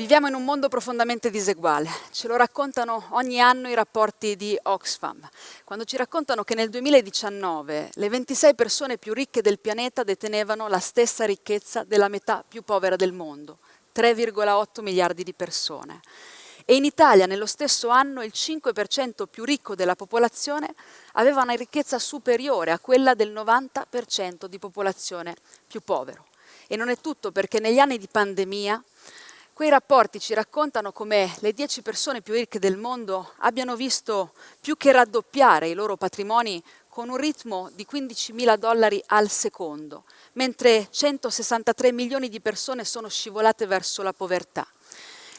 Viviamo in un mondo profondamente diseguale, ce lo raccontano ogni anno i rapporti di Oxfam, quando ci raccontano che nel 2019 le 26 persone più ricche del pianeta detenevano la stessa ricchezza della metà più povera del mondo, 3,8 miliardi di persone. E in Italia nello stesso anno il 5% più ricco della popolazione aveva una ricchezza superiore a quella del 90% di popolazione più povero. E non è tutto, perché negli anni di pandemia quei rapporti ci raccontano come le 10 persone più ricche del mondo abbiano visto più che raddoppiare i loro patrimoni con un ritmo di $15.000 al secondo, mentre 163 milioni di persone sono scivolate verso la povertà.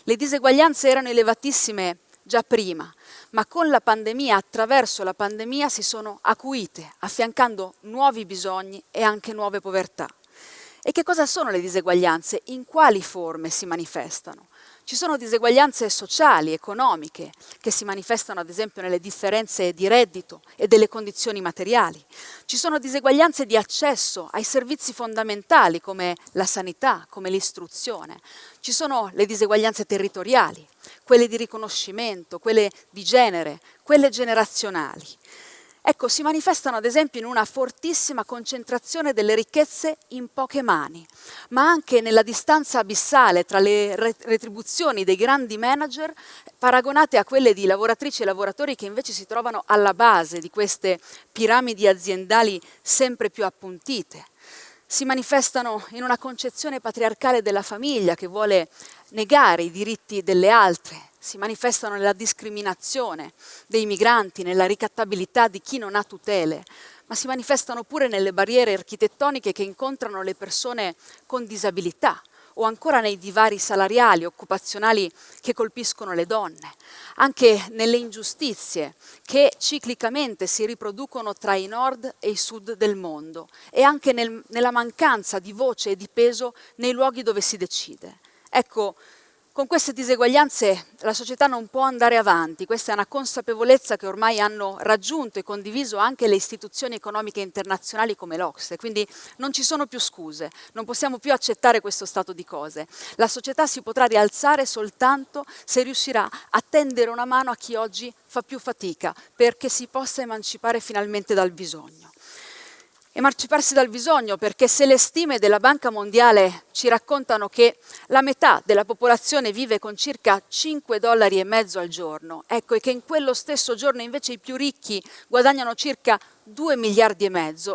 Le diseguaglianze erano elevatissime già prima, ma con la pandemia, attraverso la pandemia, si sono acuite, affiancando nuovi bisogni e anche nuove povertà. E che cosa sono le diseguaglianze? In quali forme si manifestano? Ci sono diseguaglianze sociali, economiche, che si manifestano ad esempio nelle differenze di reddito e delle condizioni materiali. Ci sono diseguaglianze di accesso ai servizi fondamentali come la sanità, come l'istruzione. Ci sono le diseguaglianze territoriali, quelle di riconoscimento, quelle di genere, quelle generazionali. Ecco, si manifestano ad esempio in una fortissima concentrazione delle ricchezze in poche mani, ma anche nella distanza abissale tra le retribuzioni dei grandi manager paragonate a quelle di lavoratrici e lavoratori che invece si trovano alla base di queste piramidi aziendali sempre più appuntite. Si manifestano in una concezione patriarcale della famiglia che vuole negare i diritti delle altre. Si manifestano nella discriminazione dei migranti, nella ricattabilità di chi non ha tutele, ma si manifestano pure nelle barriere architettoniche che incontrano le persone con disabilità, o ancora nei divari salariali, occupazionali che colpiscono le donne, anche nelle ingiustizie che ciclicamente si riproducono tra i nord e i sud del mondo, e anche nella mancanza di voce e di peso nei luoghi dove si decide. Ecco, con queste diseguaglianze la società non può andare avanti, questa è una consapevolezza che ormai hanno raggiunto e condiviso anche le istituzioni economiche internazionali come l'OCSE, quindi non ci sono più scuse, non possiamo più accettare questo stato di cose. La società si potrà rialzare soltanto se riuscirà a tendere una mano a chi oggi fa più fatica, perché si possa emancipare finalmente dal bisogno. Emanciparsi dal bisogno, perché se le stime della Banca Mondiale ci raccontano che la metà della popolazione vive con circa $5,50 al giorno, ecco, e che in quello stesso giorno invece i più ricchi guadagnano circa 2,5 miliardi,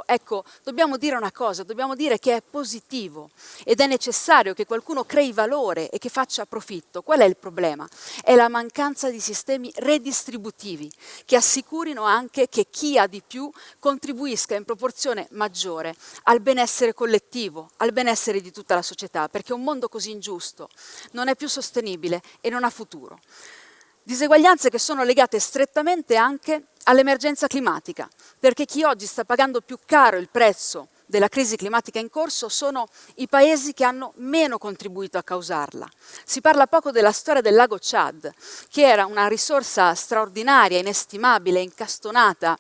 ecco, dobbiamo dire una cosa, dobbiamo dire che è positivo ed è necessario che qualcuno crei valore e che faccia profitto. Qual è il problema? È la mancanza di sistemi redistributivi che assicurino anche che chi ha di più contribuisca in proporzione maggiore al benessere collettivo, al benessere di tutta la società, perché un mondo così ingiusto non è più sostenibile e non ha futuro. Diseguaglianze che sono legate strettamente anche all'emergenza climatica, perché chi oggi sta pagando più caro il prezzo della crisi climatica in corso sono i paesi che hanno meno contribuito a causarla. Si parla poco della storia del lago Chad, che era una risorsa straordinaria, inestimabile, incastonata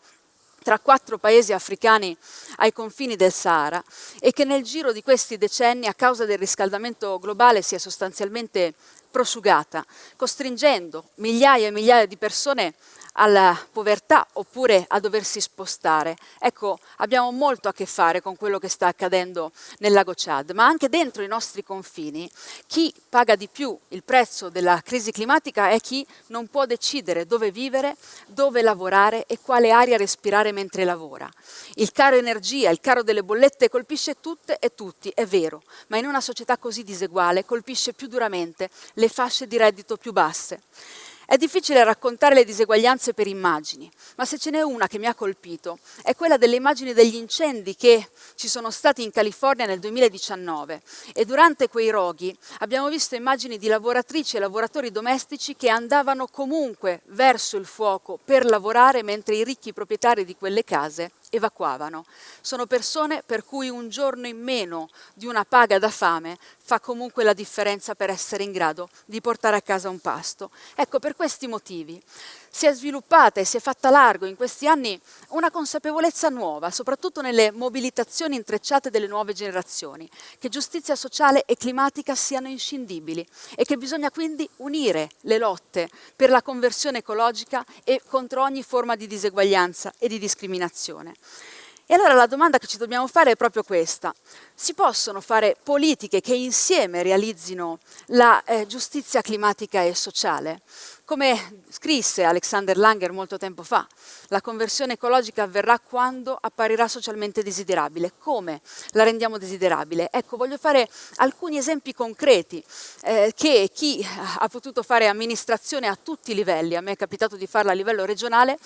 tra 4 paesi africani ai confini del Sahara, e che nel giro di questi decenni, a causa del riscaldamento globale, si è sostanzialmente prosciugata, costringendo migliaia e migliaia di persone alla povertà oppure a doversi spostare. Ecco, abbiamo molto a che fare con quello che sta accadendo nel lago Chad, ma anche dentro i nostri confini chi paga di più il prezzo della crisi climatica è chi non può decidere dove vivere, dove lavorare e quale aria respirare mentre lavora. Il caro energia, il caro delle bollette colpisce tutte e tutti, è vero, ma in una società così diseguale colpisce più duramente le fasce di reddito più basse. È difficile raccontare le diseguaglianze per immagini, ma se ce n'è una che mi ha colpito è quella delle immagini degli incendi che ci sono stati in California nel 2019, e durante quei roghi abbiamo visto immagini di lavoratrici e lavoratori domestici che andavano comunque verso il fuoco per lavorare mentre i ricchi proprietari di quelle case evacuavano. Sono persone per cui un giorno in meno di una paga da fame fa comunque la differenza per essere in grado di portare a casa un pasto. Ecco, per questi motivi si è sviluppata e si è fatta largo in questi anni una consapevolezza nuova, soprattutto nelle mobilitazioni intrecciate delle nuove generazioni, che giustizia sociale e climatica siano inscindibili e che bisogna quindi unire le lotte per la conversione ecologica e contro ogni forma di diseguaglianza e di discriminazione. E allora la domanda che ci dobbiamo fare è proprio questa: si possono fare politiche che insieme realizzino la giustizia climatica e sociale? Come scrisse Alexander Langer molto tempo fa, la conversione ecologica avverrà quando apparirà socialmente desiderabile. Come la rendiamo desiderabile? Ecco, voglio fare alcuni esempi concreti che chi ha potuto fare amministrazione a tutti i livelli, a me è capitato di farla a livello regionale,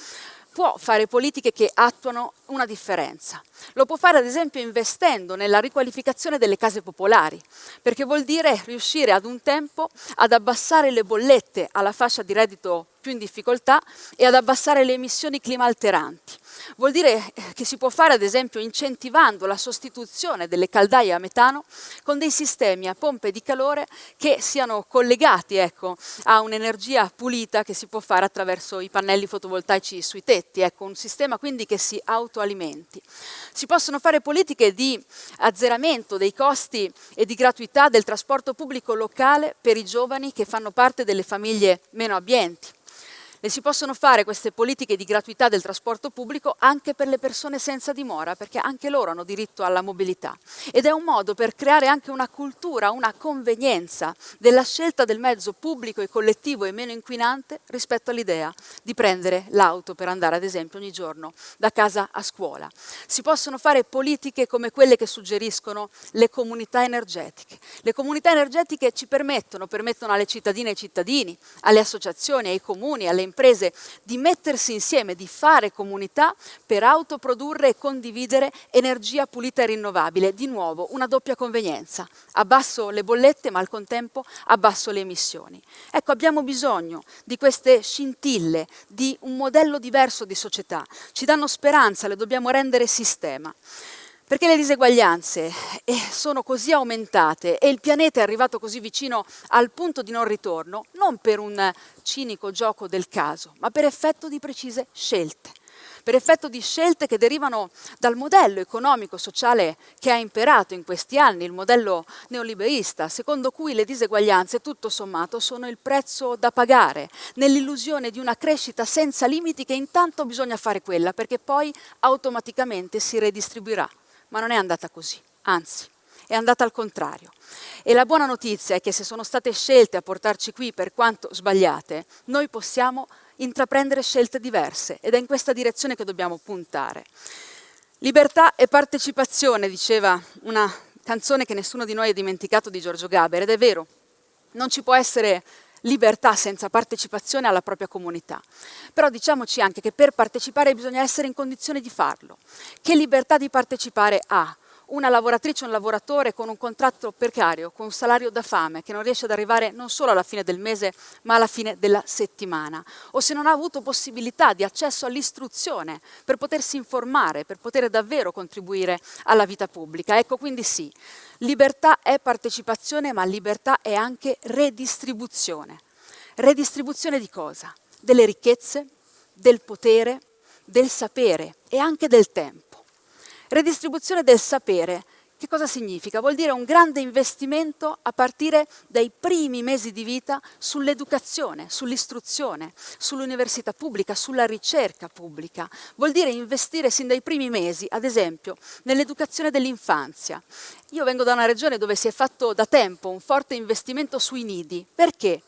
può fare politiche che attuano una differenza. Lo può fare ad esempio investendo nella riqualificazione delle case popolari, perché vuol dire riuscire ad un tempo ad abbassare le bollette alla fascia di reddito più in difficoltà e ad abbassare le emissioni climalteranti. Vuol dire che si può fare ad esempio incentivando la sostituzione delle caldaie a metano con dei sistemi a pompe di calore che siano collegati, ecco, a un'energia pulita che si può fare attraverso i pannelli fotovoltaici sui tetti, ecco, un sistema quindi che si autoalimenti. Si possono fare politiche di azzeramento dei costi e di gratuità del trasporto pubblico locale per i giovani che fanno parte delle famiglie meno abbienti. E si possono fare queste politiche di gratuità del trasporto pubblico anche per le persone senza dimora, perché anche loro hanno diritto alla mobilità. Ed è un modo per creare anche una cultura, una convenienza della scelta del mezzo pubblico e collettivo e meno inquinante rispetto all'idea di prendere l'auto per andare ad esempio ogni giorno da casa a scuola. Si possono fare politiche come quelle che suggeriscono le comunità energetiche. Le comunità energetiche ci permettono alle cittadine e ai cittadini, alle associazioni, ai comuni, alle imprese di mettersi insieme, di fare comunità per autoprodurre e condividere energia pulita e rinnovabile. Di nuovo, una doppia convenienza. Abbasso le bollette, ma al contempo abbasso le emissioni. Ecco, abbiamo bisogno di queste scintille, di un modello diverso di società. Ci danno speranza, le dobbiamo rendere sistema. Perché le diseguaglianze sono così aumentate e il pianeta è arrivato così vicino al punto di non ritorno, non per un cinico gioco del caso, ma per effetto di precise scelte. Per effetto di scelte che derivano dal modello economico-sociale che ha imperato in questi anni, il modello neoliberista, secondo cui le diseguaglianze, tutto sommato, sono il prezzo da pagare, nell'illusione di una crescita senza limiti che intanto bisogna fare quella, perché poi automaticamente si redistribuirà. Ma non è andata così, anzi, è andata al contrario. E la buona notizia è che se sono state scelte a portarci qui, per quanto sbagliate, noi possiamo intraprendere scelte diverse ed è in questa direzione che dobbiamo puntare. Libertà e partecipazione, diceva una canzone che nessuno di noi ha dimenticato di Giorgio Gaber, ed è vero, non ci può essere libertà senza partecipazione alla propria comunità. Però diciamoci anche che per partecipare bisogna essere in condizione di farlo. Che libertà di partecipare ha una lavoratrice o un lavoratore con un contratto precario, con un salario da fame, che non riesce ad arrivare non solo alla fine del mese, ma alla fine della settimana? O se non ha avuto possibilità di accesso all'istruzione per potersi informare, per poter davvero contribuire alla vita pubblica? Ecco, quindi sì, libertà è partecipazione, ma libertà è anche redistribuzione. Redistribuzione di cosa? Delle ricchezze, del potere, del sapere e anche del tempo. Redistribuzione del sapere, che cosa significa? Vuol dire un grande investimento a partire dai primi mesi di vita sull'educazione, sull'istruzione, sull'università pubblica, sulla ricerca pubblica. Vuol dire investire sin dai primi mesi, ad esempio, nell'educazione dell'infanzia. Io vengo da una regione dove si è fatto da tempo un forte investimento sui nidi. Perché?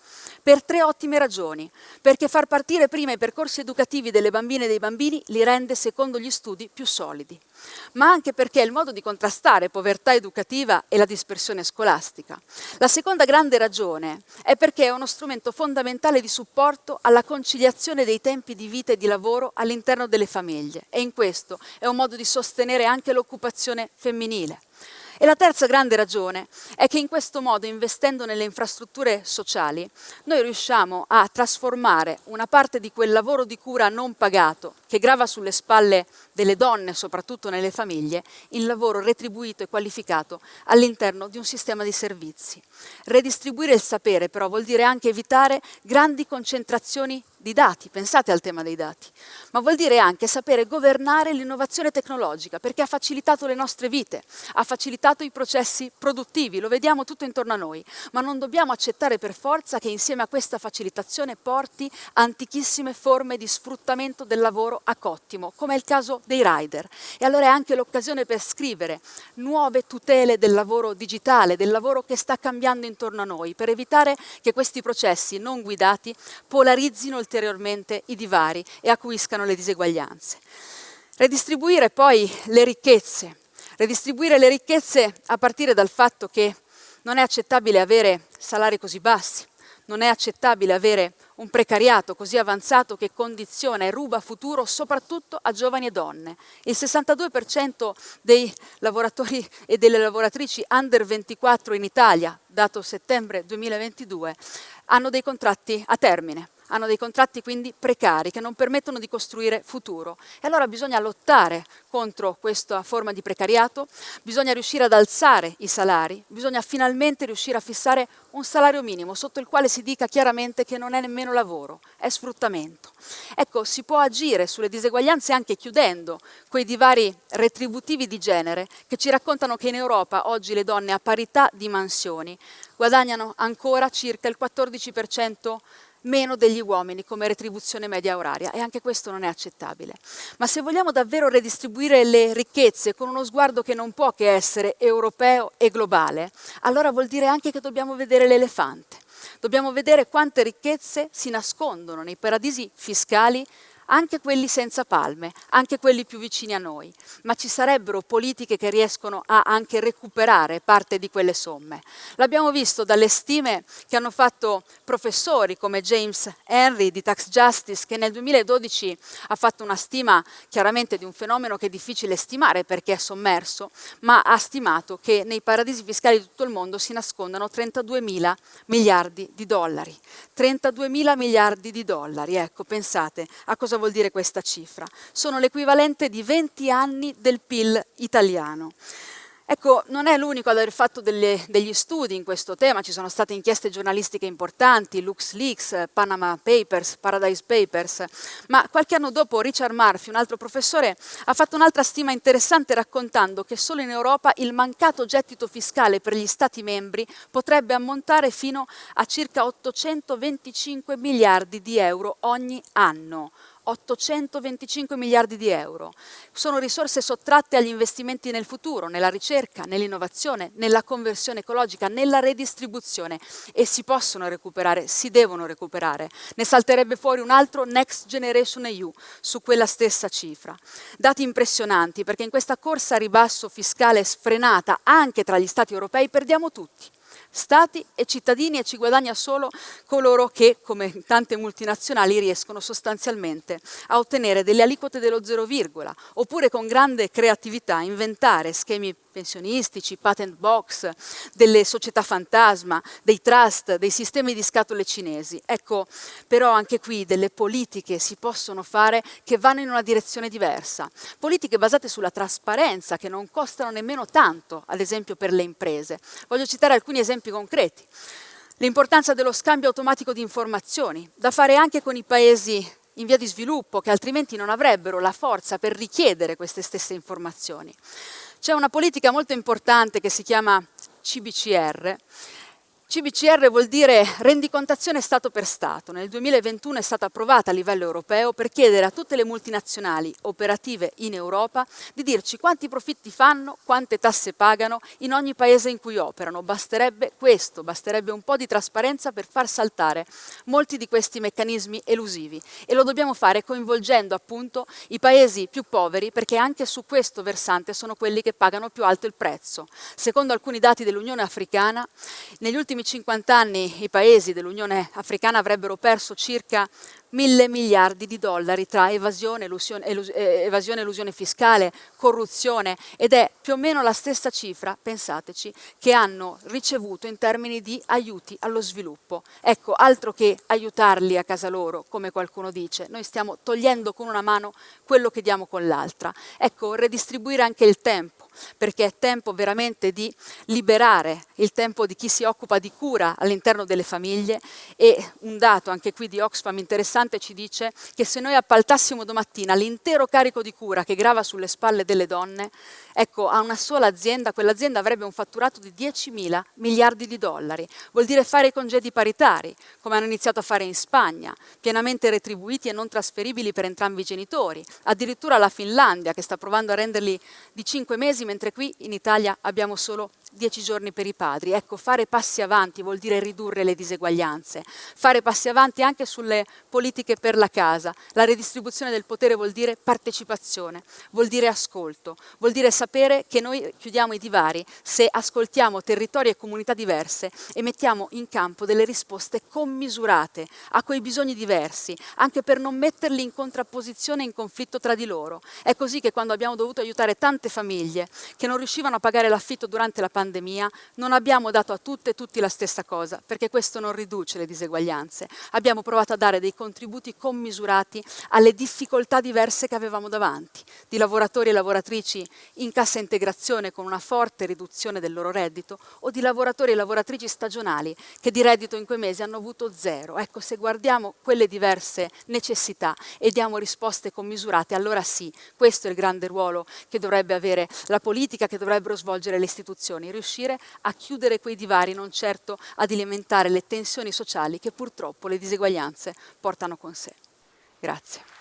Per 3 ottime ragioni. Perché far partire prima i percorsi educativi delle bambine e dei bambini li rende, secondo gli studi, più solidi. Ma anche perché è il modo di contrastare povertà educativa e la dispersione scolastica. La seconda grande ragione è perché è uno strumento fondamentale di supporto alla conciliazione dei tempi di vita e di lavoro all'interno delle famiglie e in questo è un modo di sostenere anche l'occupazione femminile. E la terza grande ragione è che in questo modo, investendo nelle infrastrutture sociali, noi riusciamo a trasformare una parte di quel lavoro di cura non pagato, che grava sulle spalle delle donne, soprattutto nelle famiglie, in lavoro retribuito e qualificato all'interno di un sistema di servizi. Redistribuire il sapere, però, vuol dire anche evitare grandi concentrazioni di di dati, pensate al tema dei dati, ma vuol dire anche sapere governare l'innovazione tecnologica, perché ha facilitato le nostre vite, ha facilitato i processi produttivi, lo vediamo tutto intorno a noi, ma non dobbiamo accettare per forza che insieme a questa facilitazione porti antichissime forme di sfruttamento del lavoro a cottimo, come è il caso dei rider. E allora è anche l'occasione per scrivere nuove tutele del lavoro digitale, del lavoro che sta cambiando intorno a noi, per evitare che questi processi non guidati polarizzino ulteriormente i divari e acuiscano le diseguaglianze. Redistribuire poi le ricchezze. Redistribuire le ricchezze a partire dal fatto che non è accettabile avere salari così bassi, non è accettabile avere un precariato così avanzato che condiziona e ruba futuro soprattutto a giovani e donne. Il 62% dei lavoratori e delle lavoratrici under 24 in Italia, dato settembre 2022, hanno dei contratti a termine. Hanno dei contratti quindi precari che non permettono di costruire futuro. E allora bisogna lottare contro questa forma di precariato, bisogna riuscire ad alzare i salari, bisogna finalmente riuscire a fissare un salario minimo sotto il quale si dica chiaramente che non è nemmeno lavoro, è sfruttamento. Ecco, si può agire sulle diseguaglianze anche chiudendo quei divari retributivi di genere che ci raccontano che in Europa oggi le donne a parità di mansioni guadagnano ancora circa il 14% meno degli uomini come retribuzione media oraria, e anche questo non è accettabile. Ma se vogliamo davvero redistribuire le ricchezze con uno sguardo che non può che essere europeo e globale, allora vuol dire anche che dobbiamo vedere l'elefante. Dobbiamo vedere quante ricchezze si nascondono nei paradisi fiscali, anche quelli senza palme, anche quelli più vicini a noi, ma ci sarebbero politiche che riescono a anche recuperare parte di quelle somme. L'abbiamo visto dalle stime che hanno fatto professori come James Henry di Tax Justice, che nel 2012 ha fatto una stima chiaramente di un fenomeno che è difficile stimare perché è sommerso, ma ha stimato che nei paradisi fiscali di tutto il mondo si nascondano 32 mila miliardi di dollari. 32 mila miliardi di dollari, ecco, pensate a cosa vuol dire questa cifra. Sono l'equivalente di 20 anni del PIL italiano. Ecco, non è l'unico ad aver fatto degli studi in questo tema, ci sono state inchieste giornalistiche importanti, LuxLeaks, Panama Papers, Paradise Papers, ma qualche anno dopo Richard Murphy, un altro professore, ha fatto un'altra stima interessante raccontando che solo in Europa il mancato gettito fiscale per gli Stati membri potrebbe ammontare fino a circa 825 miliardi di euro ogni anno. 825 miliardi di euro. Sono risorse sottratte agli investimenti nel futuro, nella ricerca, nell'innovazione, nella conversione ecologica, nella redistribuzione, e si possono recuperare, si devono recuperare. Ne salterebbe fuori un altro Next Generation EU su quella stessa cifra. Dati impressionanti, perché in questa corsa a ribasso fiscale sfrenata anche tra gli Stati europei perdiamo tutti. Stati e cittadini, e ci guadagna solo coloro che, come tante multinazionali, riescono sostanzialmente a ottenere delle aliquote dello 0, oppure con grande creatività inventare schemi pensionistici, patent box, delle società fantasma, dei trust, dei sistemi di scatole cinesi. Ecco, però anche qui delle politiche si possono fare che vanno in una direzione diversa. Politiche basate sulla trasparenza, che non costano nemmeno tanto, ad esempio per le imprese. Voglio citare alcuni esempi concreti. L'importanza dello scambio automatico di informazioni, da fare anche con i paesi in via di sviluppo, che altrimenti non avrebbero la forza per richiedere queste stesse informazioni. C'è una politica molto importante che si chiama CBCR. CBCR vuol dire rendicontazione Stato per Stato. Nel 2021 è stata approvata a livello europeo per chiedere a tutte le multinazionali operative in Europa di dirci quanti profitti fanno, quante tasse pagano in ogni paese in cui operano. Basterebbe questo, basterebbe un po' di trasparenza per far saltare molti di questi meccanismi elusivi, e lo dobbiamo fare coinvolgendo appunto i paesi più poveri, perché anche su questo versante sono quelli che pagano più alto il prezzo. Secondo alcuni dati dell'Unione Africana, negli ultimi 50 anni i paesi dell'Unione Africana avrebbero perso circa 1.000 miliardi di dollari tra evasione, elusione fiscale, corruzione, ed è più o meno la stessa cifra, pensateci, che hanno ricevuto in termini di aiuti allo sviluppo. Ecco, altro che aiutarli a casa loro, come qualcuno dice, noi stiamo togliendo con una mano quello che diamo con l'altra. Ecco, redistribuire anche il tempo. perché è tempo veramente di liberare il tempo di chi si occupa di cura all'interno delle famiglie. E un dato anche qui di Oxfam interessante ci dice che se noi appaltassimo domattina l'intero carico di cura che grava sulle spalle delle donne, ecco, a una sola azienda, quell'azienda avrebbe un fatturato di 10.000 miliardi di dollari. Vuol dire fare i congedi paritari, come hanno iniziato a fare in Spagna, pienamente retribuiti e non trasferibili per entrambi i genitori. Addirittura la Finlandia, che sta provando a renderli di 5 mesi, mentre qui in Italia abbiamo solo 10 giorni per i padri. Ecco, fare passi avanti vuol dire ridurre le diseguaglianze, fare passi avanti anche sulle politiche per la casa. La redistribuzione del potere vuol dire partecipazione, vuol dire ascolto, vuol dire sapere che noi chiudiamo i divari se ascoltiamo territori e comunità diverse e mettiamo in campo delle risposte commisurate a quei bisogni diversi, anche per non metterli in contrapposizione e in conflitto tra di loro. È così che quando abbiamo dovuto aiutare tante famiglie che non riuscivano a pagare l'affitto durante la pandemia, non abbiamo dato a tutte e tutti la stessa cosa, perché questo non riduce le diseguaglianze. Abbiamo provato a dare dei contributi commisurati alle difficoltà diverse che avevamo davanti, di lavoratori e lavoratrici in cassa integrazione con una forte riduzione del loro reddito, o di lavoratori e lavoratrici stagionali che di reddito in quei mesi hanno avuto zero. Ecco, se guardiamo quelle diverse necessità e diamo risposte commisurate, allora sì, questo è il grande ruolo che dovrebbe avere la politica, che dovrebbero svolgere le istituzioni, riuscire a chiudere quei divari, non certo ad alimentare le tensioni sociali che purtroppo le diseguaglianze portano con sé. Grazie.